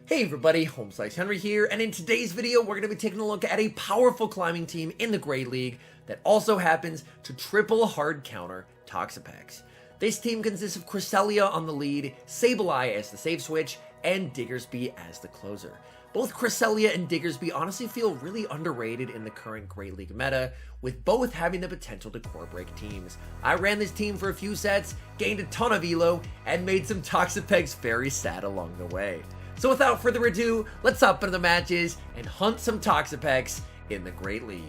Hey everybody, HomeSliceHenry here, and in today's video we're going to be taking a look at a powerful climbing team in the Great League that also happens to triple hard counter TOXAPEX. This team consists of Cresselia on the lead, Sableye as the save switch, and DIGGERSBY as the closer. Both Cresselia and DIGGERSBY honestly feel really underrated in the current Great League meta, with both having the potential to core break teams. I ran this team for a few sets, gained a ton of elo, and made some TOXAPEX very sad along the way. So without further ado, let's hop into the matches and hunt some TOXAPEX in the Great League.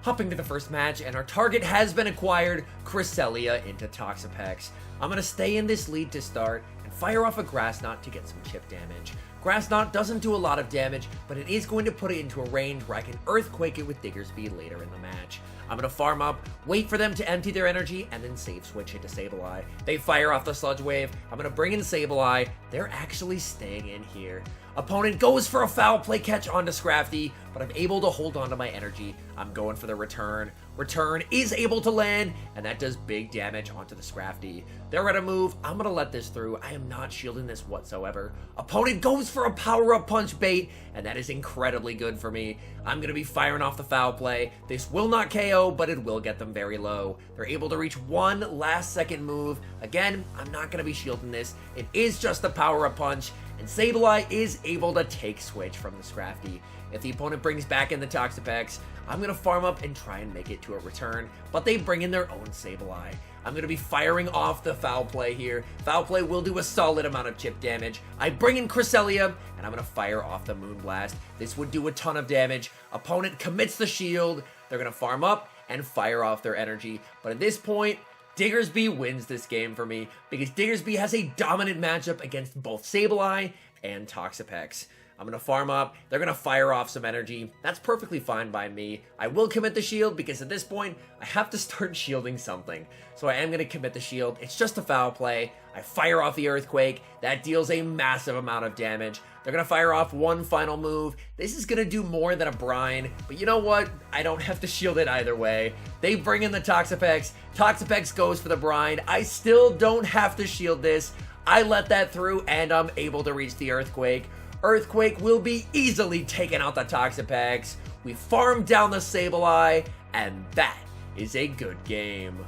Hopping to the first match, and our target has been acquired, Cresselia into TOXAPEX. I'm going to stay in this lead to start and fire off a Grass Knot to get some chip damage. Grass Knot doesn't do a lot of damage, but it is going to put it into a range where I can Earthquake it with DIGGERSBY later in the match. I'm going to farm up, wait for them to empty their energy, and then save switch into Sableye. They fire off the Sludge Wave. I'm going to bring in Sableye. They're actually staying in here. Opponent goes for a foul play catch onto Scrafty, but I'm able to hold on to my energy. I'm going for the return. Return is able to land, and that does big damage onto the Scrafty. They're at a move. I'm going to let this through. I am not shielding this whatsoever. Opponent goes for a power-up punch bait, and that is incredibly good for me. I'm going to be firing off the foul play. This will not KO, but it will get them very low. They're able to reach one last-second move. Again, I'm not going to be shielding this. It is just a power-up punch, and Sableye is able to take switch from the Scrafty. If the opponent brings back in the TOXAPEX, I'm going to farm up and try and make it to a return, but they bring in their own Sableye. I'm going to be firing off the foul play here. Foul play will do a solid amount of chip damage. I bring in Cresselia, and I'm going to fire off the Moonblast. This would do a ton of damage. Opponent commits the shield. They're going to farm up and fire off their energy, but at this point, DIGGERSBY wins this game for me because DIGGERSBY has a dominant matchup against both Sableye and TOXAPEX. I'm going to farm up. They're going to fire off some energy. That's perfectly fine by me. I will commit the shield because at this point, I have to start shielding something. So I am going to commit the shield. It's just a foul play. I fire off the Earthquake. That deals a massive amount of damage. They're going to fire off one final move. This is going to do more than a brine, but you know what? I don't have to shield it either way. They bring in the TOXAPEX. TOXAPEX goes for the brine. I still don't have to shield this. I let that through, and I'm able to reach the Earthquake. Earthquake will be easily taking out the TOXAPEX. We farm down the Sableye, and that is a good game.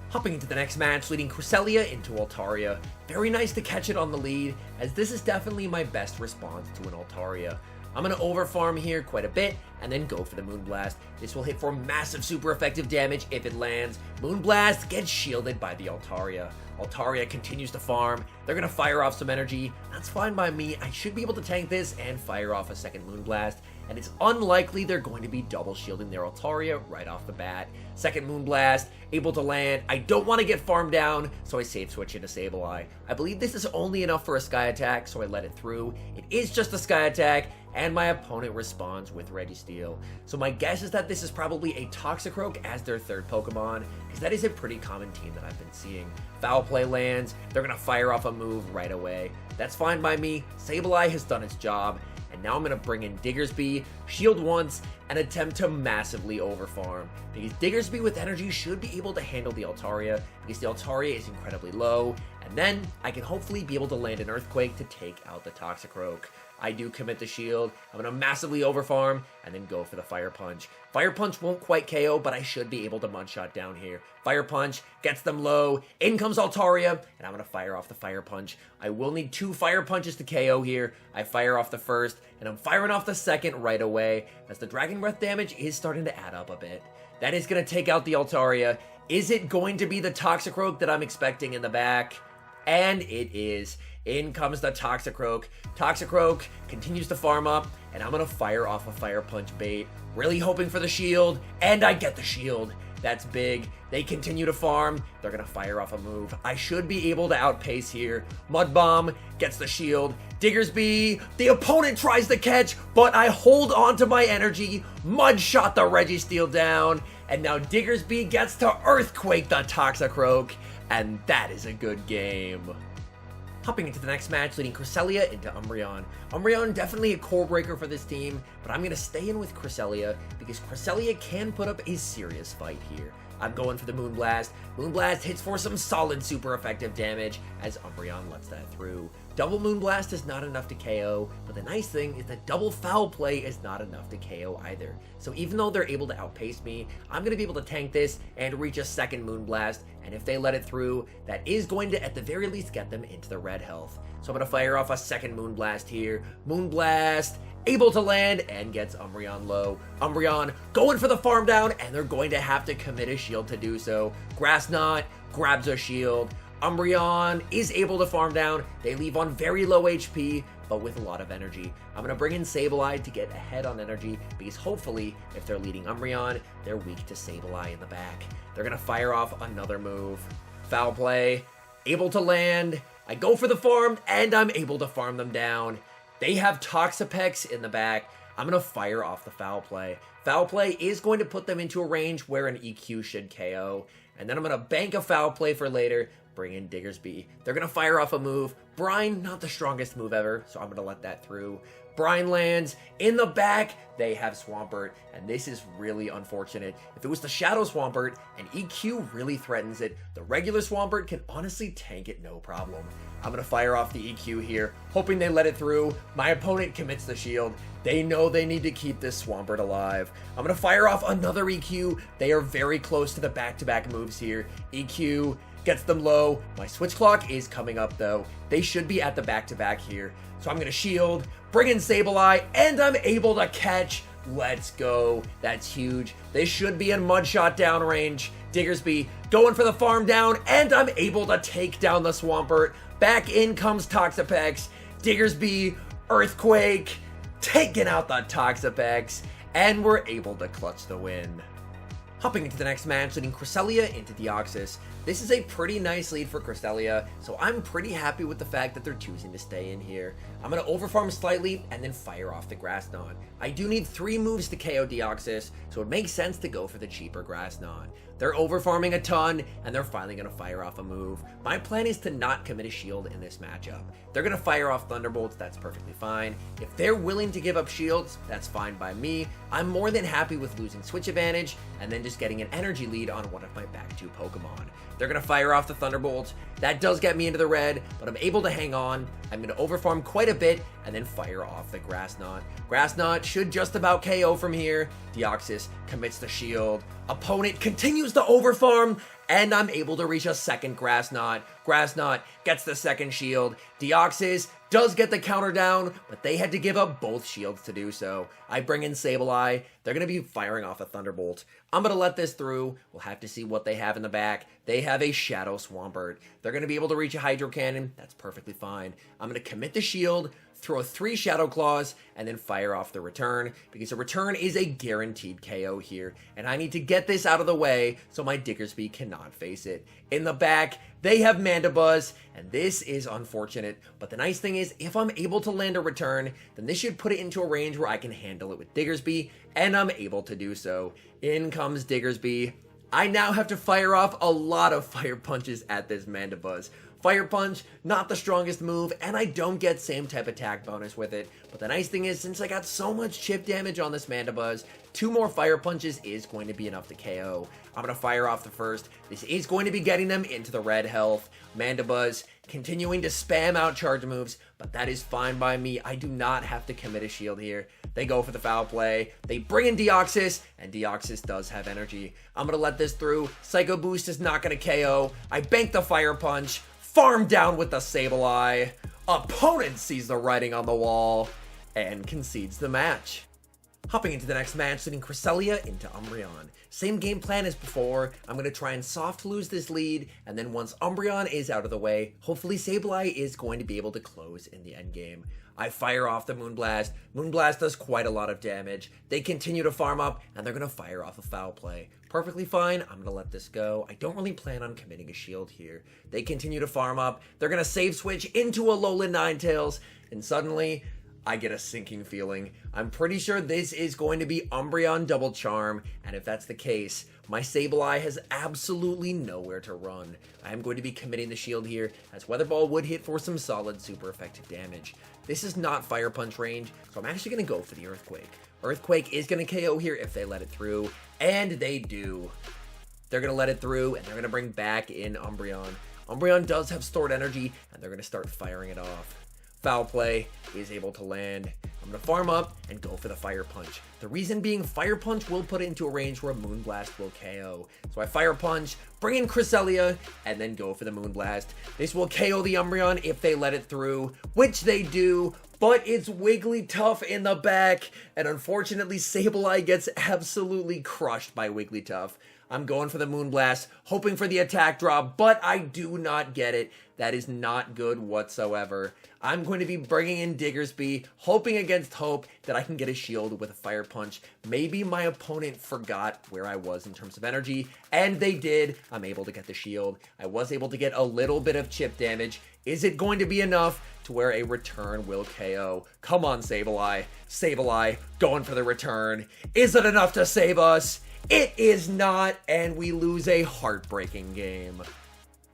Hopping into the next match, leading Cresselia into Altaria. Very nice to catch it on the lead, as this is definitely my best response to an Altaria. I'm going to overfarm here quite a bit, and then go for the Moonblast. This will hit for massive super effective damage if it lands. Moonblast gets shielded by the Altaria. Altaria continues to farm. They're going to fire off some energy. That's fine by me. I should be able to tank this and fire off a second Moonblast. And it's unlikely they're going to be double shielding their Altaria right off the bat. Second Moonblast, able to land. I don't want to get farmed down, so I save switch into Sableye. I believe this is only enough for a Sky Attack, so I let it through. It is just a Sky Attack, and my opponent responds with Registeel. So my guess is that this is probably a Toxicroak as their third Pokemon, because that is a pretty common team that I've been seeing. Foul play lands, they're going to fire off a move right away. That's fine by me. Sableye has done its job. And now I'm going to bring in DIGGERSBY, shield once, and attempt to massively overfarm. Because DIGGERSBY with energy should be able to handle the Altaria, because the Altaria is incredibly low, and then I can hopefully be able to land an Earthquake to take out the Toxicroak. I do commit the shield. I'm going to massively overfarm, and then go for the Fire Punch. Fire Punch won't quite KO, but I should be able to Mudshot down here. Fire Punch gets them low. In comes Altaria, and I'm going to fire off the Fire Punch. I will need 2 Fire Punches to KO here. I fire off the first, and I'm firing off the second right away, as the Dragon Breath damage is starting to add up a bit. That is going to take out the Altaria. Is it going to be the Toxicroak that I'm expecting in the back? And it is. In comes the Toxicroak. Toxicroak continues to farm up, and I'm going to fire off a Fire Punch bait. Really hoping for the shield, and I get the shield. That's big. They continue to farm. They're going to fire off a move. I should be able to outpace here. Mud Bomb gets the shield. DIGGERSBY, the opponent tries to catch, but I hold on to my energy. Mud Shot the Registeel down, and now DIGGERSBY gets to Earthquake the Toxicroak, and that is a good game. Hopping into the next match, leading Cresselia into Umbreon. Umbreon definitely a core breaker for this team, but I'm going to stay in with Cresselia because Cresselia can put up a serious fight here. I'm going for the Moonblast. Moonblast hits for some solid super effective damage as Umbreon lets that through. Double Moonblast is not enough to KO, but the nice thing is that double Foul Play is not enough to KO either. So even though they're able to outpace me, I'm going to be able to tank this and reach a second Moonblast, and if they let it through, that is going to at the very least get them into the red health. So I'm going to fire off a second Moonblast here. Moonblast, able to land, and gets Umbreon low. Umbreon going for the farm down, and they're going to have to commit a shield to do so. Grass Knot grabs a shield. Umbreon is able to farm down. They leave on very low HP, but with a lot of energy. I'm going to bring in Sableye to get ahead on energy, because hopefully, if they're leading Umbreon, they're weak to Sableye in the back. They're going to fire off another move. Foul Play, able to land. I go for the farm, and I'm able to farm them down. They have TOXAPEX in the back. I'm going to fire off the Foul Play. Foul Play is going to put them into a range where an EQ should KO. And then I'm going to bank a Foul Play for later, bring in DIGGERSBY. They're going to fire off a move. Brine, not the strongest move ever, so I'm going to let that through. Brine lands. In the back, they have Swampert, and this is really unfortunate. If it was the Shadow Swampert and EQ really threatens it, the regular Swampert can honestly tank it no problem. I'm going to fire off the EQ here, hoping they let it through. My opponent commits the shield. They know they need to keep this Swampert alive. I'm going to fire off another EQ. They are very close to the back-to-back moves here. EQ gets them low. My switch clock is coming up though. They should be at the back-to-back here. So I'm going to shield, bring in Sableye, and I'm able to catch. Let's go. That's huge. They should be in Mudshot downrange. DIGGERSBY going for the farm down, and I'm able to take down the Swampert. Back in comes TOXAPEX. DIGGERSBY, Earthquake, taking out the TOXAPEX, and we're able to clutch the win. Hopping into the next match, leading Cresselia into Deoxys. This is a pretty nice lead for Cresselia, so I'm pretty happy with the fact that they're choosing to stay in here. I'm going to overfarm slightly and then fire off the Grass Knot. I do need 3 moves to KO Deoxys, so it makes sense to go for the cheaper Grass Knot. They're overfarming a ton, and they're finally going to fire off a move. My plan is to not commit a shield in this matchup. They're going to fire off Thunderbolts, that's perfectly fine. If they're willing to give up shields, that's fine by me. I'm more than happy with losing switch advantage, and then just getting an energy lead on one of my back 2 Pokemon. They're going to fire off the Thunderbolts. That does get me into the red, but I'm able to hang on. I'm going to overfarm quite a bit, and then fire off the Grass Knot. Grass Knot should just about KO from here. Deoxys commits the shield. Opponent continues to overfarm, and I'm able to reach a second Grass Knot. Grass Knot gets the second shield. Deoxys does get the counter down, but they had to give up both shields to do so. I bring in Sableye. They're going to be firing off a Thunderbolt. I'm going to let this through. We'll have to see what they have in the back. They have a Shadow Swampert. They're going to be able to reach a Hydro Cannon. That's perfectly fine. I'm going to commit the shield, throw 3 Shadow Claws, and then fire off the return, because a return is a guaranteed KO here, and I need to get this out of the way so my DIGGERSBY cannot face it. In the back, they have Mandibuzz, and this is unfortunate, but the nice thing is, if I'm able to land a return, then this should put it into a range where I can handle it with DIGGERSBY, and I'm able to do so. In comes DIGGERSBY. I now have to fire off a lot of Fire Punches at this Mandibuzz. Fire Punch, not the strongest move, and I don't get same type attack bonus with it. But the nice thing is, since I got so much chip damage on this Mandibuzz, 2 more Fire Punches is going to be enough to KO. I'm going to fire off the first. This is going to be getting them into the red health. Mandibuzz continuing to spam out charge moves, but that is fine by me. I do not have to commit a shield here. They go for the Foul Play. They bring in Deoxys, and Deoxys does have energy. I'm going to let this through. Psycho Boost is not going to KO. I bank the Fire Punch. Farm down with the Sableye. Opponent sees the writing on the wall and concedes the match. Hopping into the next match, sending Cresselia into Umbreon. Same game plan as before. I'm going to try and soft lose this lead, and then once Umbreon is out of the way, hopefully Sableye is going to be able to close in the end game. I fire off the Moonblast. Moonblast does quite a lot of damage. They continue to farm up, and they're going to fire off a Foul Play. Perfectly fine. I'm going to let this go. I don't really plan on committing a shield here. They continue to farm up. They're going to save switch into a Alolan Ninetales, and suddenly I get a sinking feeling. I'm pretty sure this is going to be Umbreon Double Charm, and if that's the case, my Sableye has absolutely nowhere to run. I am going to be committing the shield here, as Weather Ball would hit for some solid super effective damage. This is not Fire Punch range, so I'm actually going to go for the Earthquake. Earthquake is going to KO here if they let it through, and they do. They're going to let it through, and they're going to bring back in Umbreon. Umbreon does have stored energy, and they're going to start firing it off. Foul play is able to land. I'm going to farm up and go for the Fire Punch. The reason being, Fire Punch will put it into a range where Moonblast will KO. So I Fire Punch, bring in Cresselia, and then go for the Moonblast. This will KO the Umbreon if they let it through, which they do, but it's Wigglytuff in the back, and unfortunately Sableye gets absolutely crushed by Wigglytuff. I'm going for the Moonblast, hoping for the attack drop, but I do not get it. That is not good whatsoever. I'm going to be bringing in Diggersby, hoping against hope that I can get a shield with a Fire Punch. Maybe my opponent forgot where I was in terms of energy, and they did. I'm able to get the shield. I was able to get a little bit of chip damage. Is it going to be enough to where a return will KO? Come on, Sableye. Sableye, going for the return. Is it enough to save us? It is not, and we lose a heartbreaking game.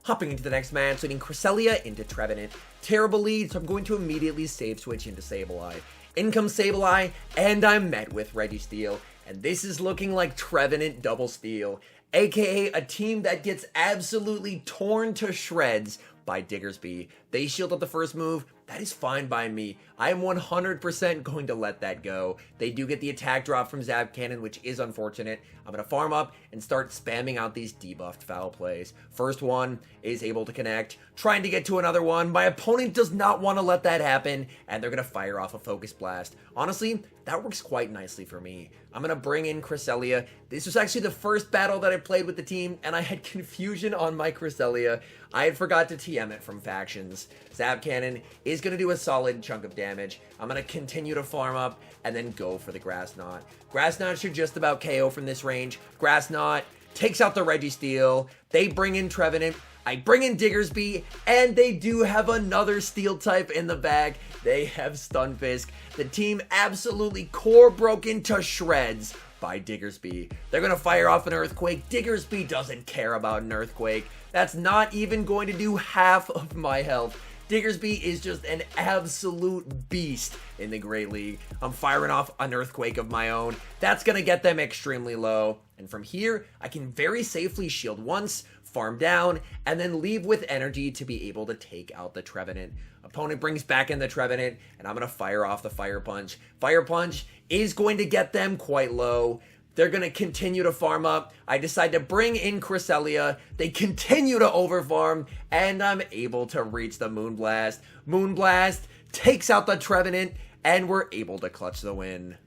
Hopping into the next match, leading Cresselia into Trevenant. Terrible lead, so I'm going to immediately save switch into Sableye. In comes Sableye, and I'm met with Registeel. And this is looking like Trevenant double steal, aka a team that gets absolutely torn to shreds by Diggersby. They shield up the first move. That is fine by me. I am 100% going to let that go. They do get the attack drop from Zap Cannon, which is unfortunate. I'm going to farm up and start spamming out these debuffed foul plays. First one is able to connect, trying to get to another one. My opponent does not want to let that happen, and they're going to fire off a Focus Blast. Honestly, that works quite nicely for me. I'm going to bring in Cresselia. This was actually the first battle that I played with the team, and I had confusion on my Cresselia. I had forgot to TM it from factions. Zap Cannon is going to do a solid chunk of damage. I'm going to continue to farm up and then go for the Grass Knot. Grass Knot should just about KO from this range. Grass Knot takes out the Registeel. They bring in Trevenant. I bring in Diggersby, and they do have another Steel type in the bag. They have Stunfisk. The team absolutely core broken to shreds by Diggersby. They're going to fire off an Earthquake. Diggersby doesn't care about an Earthquake. That's not even going to do half of my health. Diggersby is just an absolute beast in the Great League. I'm firing off an Earthquake of my own. That's going to get them extremely low. And from here, I can very safely shield once, farm down, and then leave with energy to be able to take out the Trevenant. Opponent brings back in the Trevenant, and I'm going to fire off the Fire Punch. Fire Punch is going to get them quite low. They're going to continue to farm up. I decide to bring in Cresselia. They continue to overfarm, and I'm able to reach the Moonblast. Moonblast takes out the Trevenant, and we're able to clutch the win.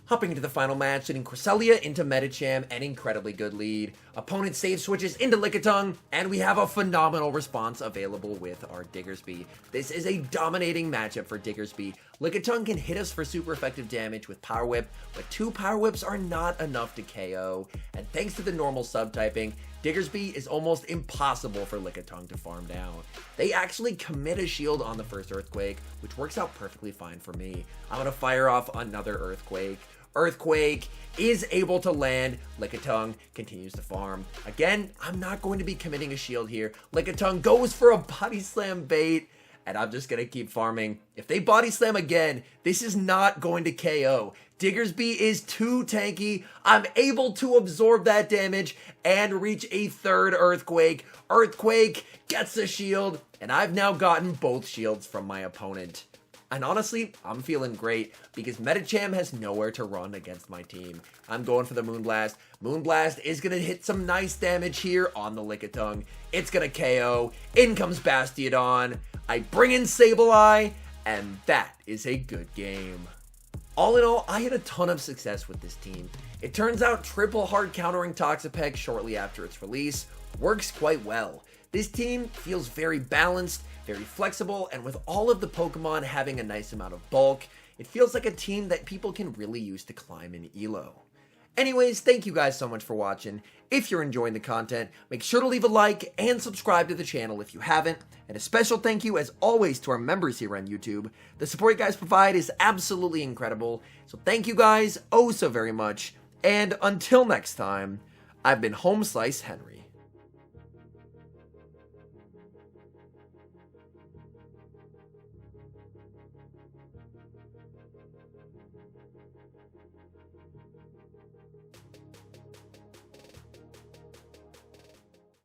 Hopping into the final match, sending Cresselia into Medicham, an incredibly good lead. Opponent save switches into Lickitung, and we have a phenomenal response available with our Diggersby. This is a dominating matchup for Diggersby. Lickitung can hit us for super effective damage with Power Whip, but 2 Power Whips are not enough to KO. And thanks to the normal subtyping, Diggersby is almost impossible for Lickitung to farm down. They actually commit a shield on the first Earthquake, which works out perfectly fine for me. I'm going to fire off another Earthquake. Earthquake is able to land. Lickitung continues to farm. Again, I'm not going to be committing a shield here. Lickitung goes for a Body Slam bait, and I'm just going to keep farming. If they Body Slam again, this is not going to KO. Diggersby is too tanky. I'm able to absorb that damage and reach a third Earthquake. Earthquake gets a shield, and I've now gotten both shields from my opponent. And honestly, I'm feeling great because Medicham has nowhere to run against my team. I'm going for the Moonblast. Moonblast is going to hit some nice damage here on the Lickitung. It's going to KO. In comes Bastiodon. I bring in Sableye, and that is a good game. All in all, I had a ton of success with this team. It turns out triple hard countering TOXAPEX shortly after its release works quite well. This team feels very balanced, very flexible, and with all of the Pokemon having a nice amount of bulk, it feels like a team that people can really use to climb in ELO. Anyways, thank you guys so much for watching. If you're enjoying the content, make sure to leave a like and subscribe to the channel if you haven't. And a special thank you, as always, to our members here on YouTube. The support you guys provide is absolutely incredible. So thank you guys oh so very much. And until next time, I've been HomeSliceHenry.